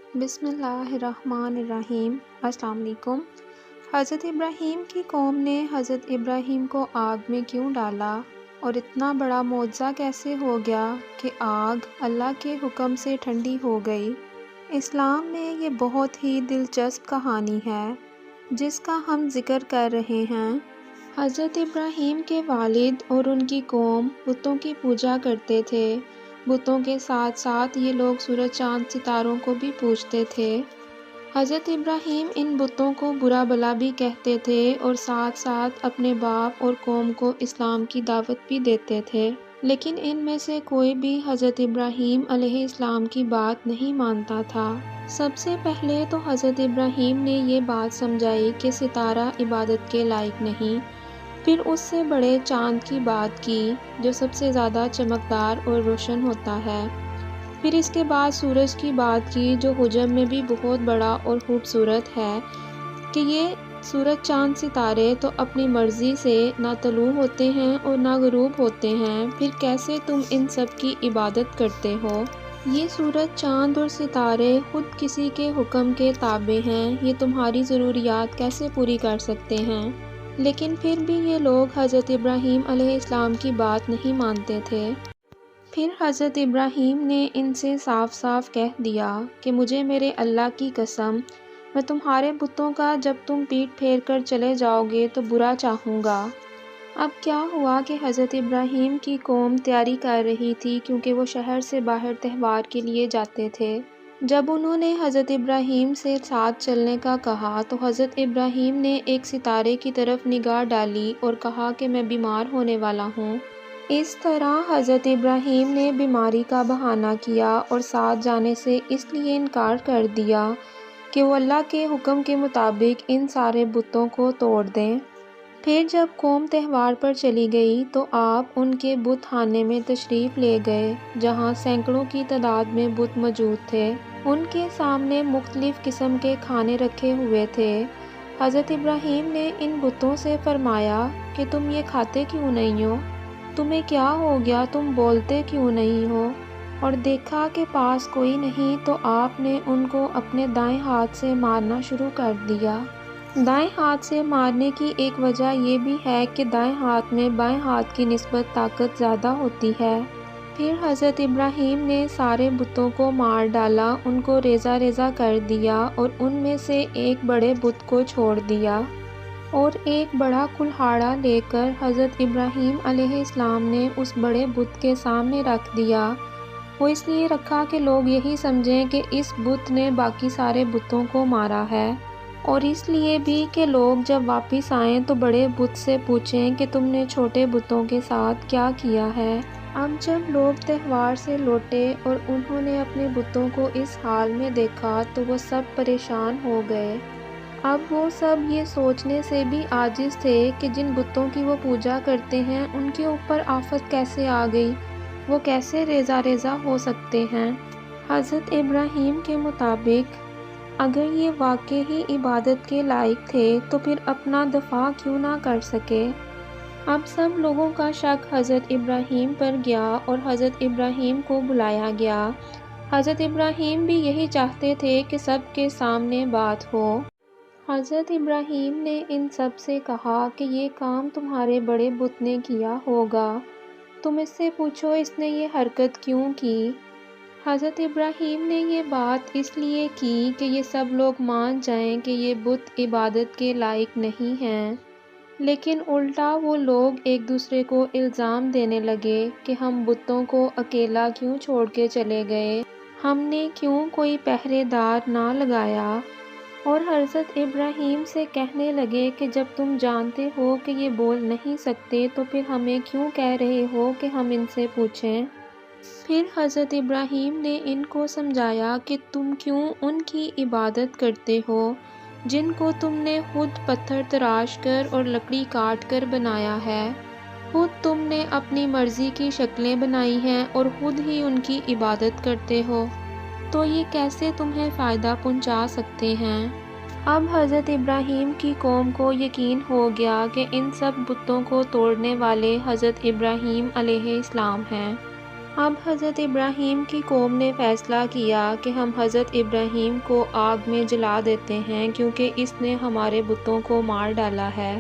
بسم اللہ الرحمن الرحیم۔ السلام علیکم۔ حضرت ابراہیم کی قوم نے حضرت ابراہیم کو آگ میں کیوں ڈالا اور اتنا بڑا معجزہ کیسے ہو گیا کہ آگ اللہ کے حکم سے ٹھنڈی ہو گئی؟ اسلام میں یہ بہت ہی دلچسپ کہانی ہے جس کا ہم ذکر کر رہے ہیں۔ حضرت ابراہیم کے والد اور ان کی قوم بتوں کی پوجا کرتے تھے۔ بتوں کے ساتھ ساتھ یہ لوگ سورج، چاند، ستاروں کو بھی پوجتے تھے۔ حضرت ابراہیم ان بتوں کو برا بھلا بھی کہتے تھے اور ساتھ ساتھ اپنے باپ اور قوم کو اسلام کی دعوت بھی دیتے تھے، لیکن ان میں سے کوئی بھی حضرت ابراہیم علیہ السلام کی بات نہیں مانتا تھا۔ سب سے پہلے تو حضرت ابراہیم نے یہ بات سمجھائی کہ ستارہ عبادت کے لائق نہیں، پھر اس سے بڑے چاند کی بات کی جو سب سے زیادہ چمکدار اور روشن ہوتا ہے، پھر اس کے بعد سورج کی بات کی جو حجم میں بھی بہت بڑا اور خوبصورت ہے کہ یہ سورج، چاند، ستارے تو اپنی مرضی سے نہ طلوع ہوتے ہیں اور نہ غروب ہوتے ہیں، پھر کیسے تم ان سب کی عبادت کرتے ہو؟ یہ سورج، چاند اور ستارے خود کسی کے حکم کے تابع ہیں، یہ تمہاری ضروریات کیسے پوری کر سکتے ہیں؟ لیکن پھر بھی یہ لوگ حضرت ابراہیم علیہ السلام کی بات نہیں مانتے تھے۔ پھر حضرت ابراہیم نے ان سے صاف صاف کہہ دیا کہ مجھے میرے اللہ کی قسم، میں تمہارے بتوں کا جب تم پیٹ پھیر کر چلے جاؤ گے تو برا چاہوں گا۔ اب کیا ہوا کہ حضرت ابراہیم کی قوم تیاری کر رہی تھی کیونکہ وہ شہر سے باہر تہوار کے لیے جاتے تھے۔ جب انہوں نے حضرت ابراہیم سے ساتھ چلنے کا کہا تو حضرت ابراہیم نے ایک ستارے کی طرف نگاہ ڈالی اور کہا کہ میں بیمار ہونے والا ہوں۔ اس طرح حضرت ابراہیم نے بیماری کا بہانہ کیا اور ساتھ جانے سے اس لیے انکار کر دیا کہ وہ اللہ کے حکم کے مطابق ان سارے بتوں کو توڑ دیں۔ پھر جب قوم تہوار پر چلی گئی تو آپ ان کے بت خانے میں تشریف لے گئے جہاں سینکڑوں کی تعداد میں بت موجود تھے۔ ان کے سامنے مختلف قسم کے کھانے رکھے ہوئے تھے۔ حضرت ابراہیم نے ان بتوں سے فرمایا کہ تم یہ کھاتے کیوں نہیں ہو؟ تمہیں کیا ہو گیا؟ تم بولتے کیوں نہیں ہو؟ اور دیکھا کہ پاس کوئی نہیں تو آپ نے ان کو اپنے دائیں ہاتھ سے مارنا شروع کر دیا۔ دائیں ہاتھ سے مارنے کی ایک وجہ یہ بھی ہے کہ دائیں ہاتھ میں بائیں ہاتھ کی نسبت طاقت زیادہ ہوتی ہے۔ پھر حضرت ابراہیم نے سارے بتوں کو مار ڈالا، ان کو ریزہ ریزہ کر دیا اور ان میں سے ایک بڑے بت کو چھوڑ دیا اور ایک بڑا کلہاڑا لے کر حضرت ابراہیم علیہ السلام نے اس بڑے بت کے سامنے رکھ دیا۔ وہ اس لیے رکھا کہ لوگ یہی سمجھیں کہ اس بت نے باقی سارے بتوں کو مارا ہے، اور اس لیے بھی کہ لوگ جب واپس آئیں تو بڑے بت سے پوچھیں کہ تم نے چھوٹے بتوں کے ساتھ کیا کیا ہے۔ اب جب لوگ تہوار سے لوٹے اور انہوں نے اپنے بتوں کو اس حال میں دیکھا تو وہ سب پریشان ہو گئے۔ اب وہ سب یہ سوچنے سے بھی عاجز تھے کہ جن بتوں کی وہ پوجا کرتے ہیں ان کے اوپر آفت کیسے آ گئی، وہ کیسے ریزہ ریزہ ہو سکتے ہیں۔ حضرت ابراہیم کے مطابق اگر یہ واقعی ہی عبادت کے لائق تھے تو پھر اپنا دفاع کیوں نہ کر سکے؟ اب سب لوگوں کا شک حضرت ابراہیم پر گیا اور حضرت ابراہیم کو بلایا گیا۔ حضرت ابراہیم بھی یہی چاہتے تھے کہ سب کے سامنے بات ہو۔ حضرت ابراہیم نے ان سب سے کہا کہ یہ کام تمہارے بڑے بت نے کیا ہوگا، تم اس سے پوچھو اس نے یہ حرکت کیوں کی۔ حضرت ابراہیم نے یہ بات اس لیے کی کہ یہ سب لوگ مان جائیں کہ یہ بت عبادت کے لائق نہیں ہیں، لیکن الٹا وہ لوگ ایک دوسرے کو الزام دینے لگے کہ ہم بتوں کو اکیلا کیوں چھوڑ کے چلے گئے، ہم نے کیوں کوئی پہرے دار نہ لگایا، اور حضرت ابراہیم سے کہنے لگے کہ جب تم جانتے ہو کہ یہ بول نہیں سکتے تو پھر ہمیں کیوں کہہ رہے ہو کہ ہم ان سے پوچھیں۔ پھر حضرت ابراہیم نے ان کو سمجھایا کہ تم کیوں ان کی عبادت کرتے ہو جن کو تم نے خود پتھر تراش کر اور لکڑی کاٹ کر بنایا ہے، خود تم نے اپنی مرضی کی شکلیں بنائی ہیں اور خود ہی ان کی عبادت کرتے ہو، تو یہ کیسے تمہیں فائدہ پہنچا سکتے ہیں؟ اب حضرت ابراہیم کی قوم کو یقین ہو گیا کہ ان سب بتوں کو توڑنے والے حضرت ابراہیم علیہ السلام ہیں۔ اب حضرت ابراہیم کی قوم نے فیصلہ کیا کہ ہم حضرت ابراہیم کو آگ میں جلا دیتے ہیں کیونکہ اس نے ہمارے بتوں کو مار ڈالا ہے۔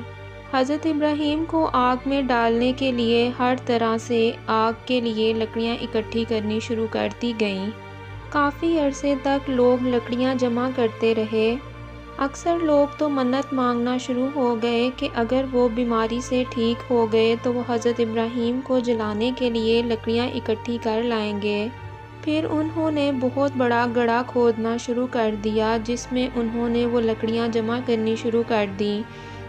حضرت ابراہیم کو آگ میں ڈالنے کے لیے ہر طرح سے آگ کے لیے لکڑیاں اکٹھی کرنی شروع کر دی گئیں۔ کافی عرصے تک لوگ لکڑیاں جمع کرتے رہے۔ اکثر لوگ تو منت مانگنا شروع ہو گئے کہ اگر وہ بیماری سے ٹھیک ہو گئے تو وہ حضرت ابراہیم کو جلانے کے لیے لکڑیاں اکٹھی کر لائیں گے۔ پھر انہوں نے بہت بڑا گڑھا کھودنا شروع کر دیا جس میں انہوں نے وہ لکڑیاں جمع کرنی شروع کر دیں۔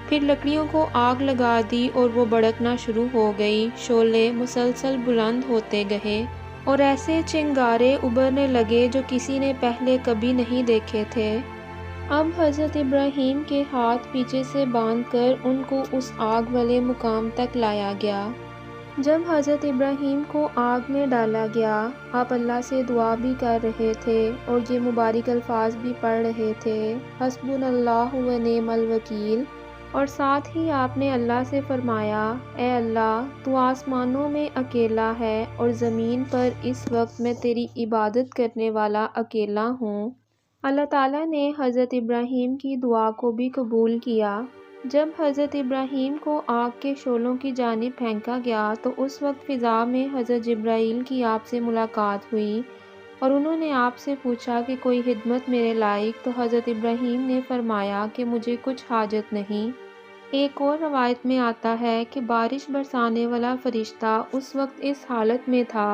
پھر لکڑیوں کو آگ لگا دی اور وہ بھڑکنا شروع ہو گئی۔ شعلے مسلسل بلند ہوتے گئے اور ایسے چنگارے ابھرنے لگے جو کسی نے پہلے کبھی نہیں دیکھے تھے۔ اب حضرت ابراہیم کے ہاتھ پیچھے سے باندھ کر ان کو اس آگ والے مقام تک لایا گیا۔ جب حضرت ابراہیم کو آگ میں ڈالا گیا، آپ اللہ سے دعا بھی کر رہے تھے اور یہ مبارک الفاظ بھی پڑھ رہے تھے، حسبنا اللہ و نعم الوکیل، اور ساتھ ہی آپ نے اللہ سے فرمایا، اے اللہ، تو آسمانوں میں اکیلا ہے اور زمین پر اس وقت میں تیری عبادت کرنے والا اکیلا ہوں۔ اللہ تعالیٰ نے حضرت ابراہیم کی دعا کو بھی قبول کیا۔ جب حضرت ابراہیم کو آگ کے شعلوں کی جانب پھینکا گیا تو اس وقت فضا میں حضرت جبرائیل کی آپ سے ملاقات ہوئی اور انہوں نے آپ سے پوچھا کہ کوئی خدمت میرے لائق؟ تو حضرت ابراہیم نے فرمایا کہ مجھے کچھ حاجت نہیں۔ ایک اور روایت میں آتا ہے کہ بارش برسانے والا فرشتہ اس وقت اس حالت میں تھا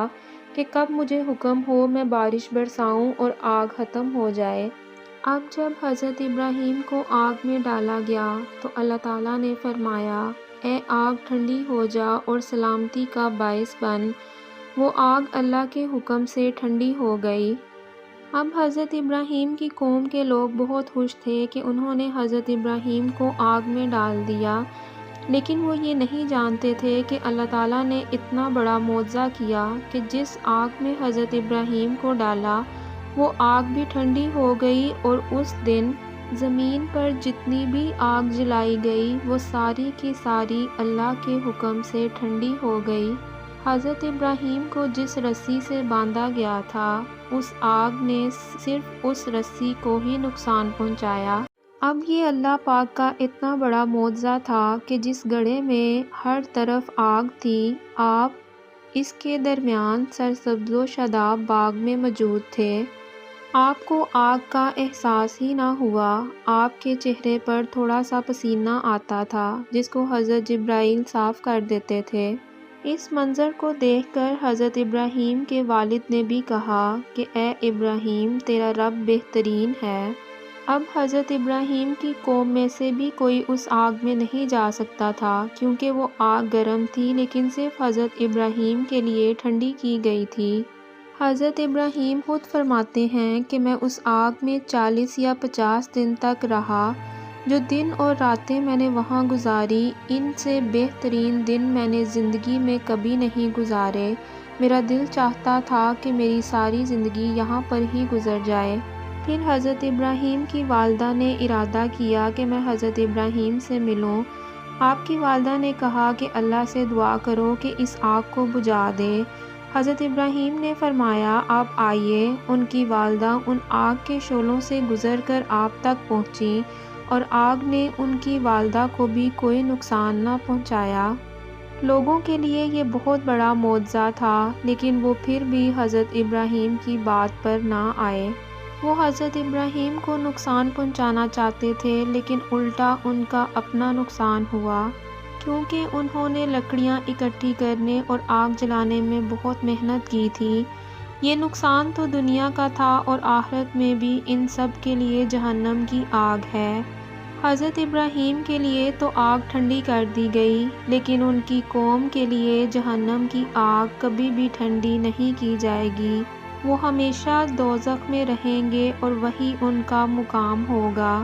کہ کب مجھے حکم ہو میں بارش برساؤں اور آگ ختم ہو جائے۔ اب جب حضرت ابراہیم کو آگ میں ڈالا گیا تو اللہ تعالیٰ نے فرمایا، اے آگ ٹھنڈی ہو جا اور سلامتی کا باعث بن۔ وہ آگ اللہ کے حکم سے ٹھنڈی ہو گئی۔ اب حضرت ابراہیم کی قوم کے لوگ بہت خوش تھے کہ انہوں نے حضرت ابراہیم کو آگ میں ڈال دیا، لیکن وہ یہ نہیں جانتے تھے کہ اللہ تعالیٰ نے اتنا بڑا معجزہ کیا کہ جس آگ میں حضرت ابراہیم کو ڈالا وہ آگ بھی ٹھنڈی ہو گئی، اور اس دن زمین پر جتنی بھی آگ جلائی گئی وہ ساری کی ساری اللہ کے حکم سے ٹھنڈی ہو گئی۔ حضرت ابراہیم کو جس رسی سے باندھا گیا تھا اس آگ نے صرف اس رسی کو ہی نقصان پہنچایا۔ اب یہ اللہ پاک کا اتنا بڑا معجزہ تھا کہ جس گڑھے میں ہر طرف آگ تھی، آپ اس کے درمیان سرسبز و شاداب باغ میں موجود تھے۔ آپ کو آگ کا احساس ہی نہ ہوا۔ آپ کے چہرے پر تھوڑا سا پسینہ آتا تھا جس کو حضرت جبرائیل صاف کر دیتے تھے۔ اس منظر کو دیکھ کر حضرت ابراہیم کے والد نے بھی کہا کہ اے ابراہیم، تیرا رب بہترین ہے۔ اب حضرت ابراہیم کی قوم میں سے بھی کوئی اس آگ میں نہیں جا سکتا تھا کیونکہ وہ آگ گرم تھی لیکن صرف حضرت ابراہیم کے لیے ٹھنڈی کی گئی تھی۔ حضرت ابراہیم خود فرماتے ہیں کہ میں اس آگ میں 40 یا 50 دن تک رہا۔ جو دن اور راتیں میں نے وہاں گزاری، ان سے بہترین دن میں نے زندگی میں کبھی نہیں گزارے۔ میرا دل چاہتا تھا کہ میری ساری زندگی یہاں پر ہی گزر جائے۔ پھر حضرت ابراہیم کی والدہ نے ارادہ کیا کہ میں حضرت ابراہیم سے ملوں۔ آپ کی والدہ نے کہا کہ اللہ سے دعا کرو کہ اس آگ کو بجھا دے۔ حضرت ابراہیم نے فرمایا، آپ آئیے۔ ان کی والدہ ان آگ کے شعلوں سے گزر کر آپ تک پہنچی اور آگ نے ان کی والدہ کو بھی کوئی نقصان نہ پہنچایا۔ لوگوں کے لیے یہ بہت بڑا معجزہ تھا، لیکن وہ پھر بھی حضرت ابراہیم کی بات پر نہ آئے۔ وہ حضرت ابراہیم کو نقصان پہنچانا چاہتے تھے لیکن الٹا ان کا اپنا نقصان ہوا، کیونکہ انہوں نے لکڑیاں اکٹھی کرنے اور آگ جلانے میں بہت محنت کی تھی۔ یہ نقصان تو دنیا کا تھا اور آخرت میں بھی ان سب کے لیے جہنم کی آگ ہے۔ حضرت ابراہیم کے لیے تو آگ ٹھنڈی کر دی گئی، لیکن ان کی قوم کے لیے جہنم کی آگ کبھی بھی ٹھنڈی نہیں کی جائے گی۔ وہ ہمیشہ دوزخ میں رہیں گے اور وہی ان کا مقام ہوگا۔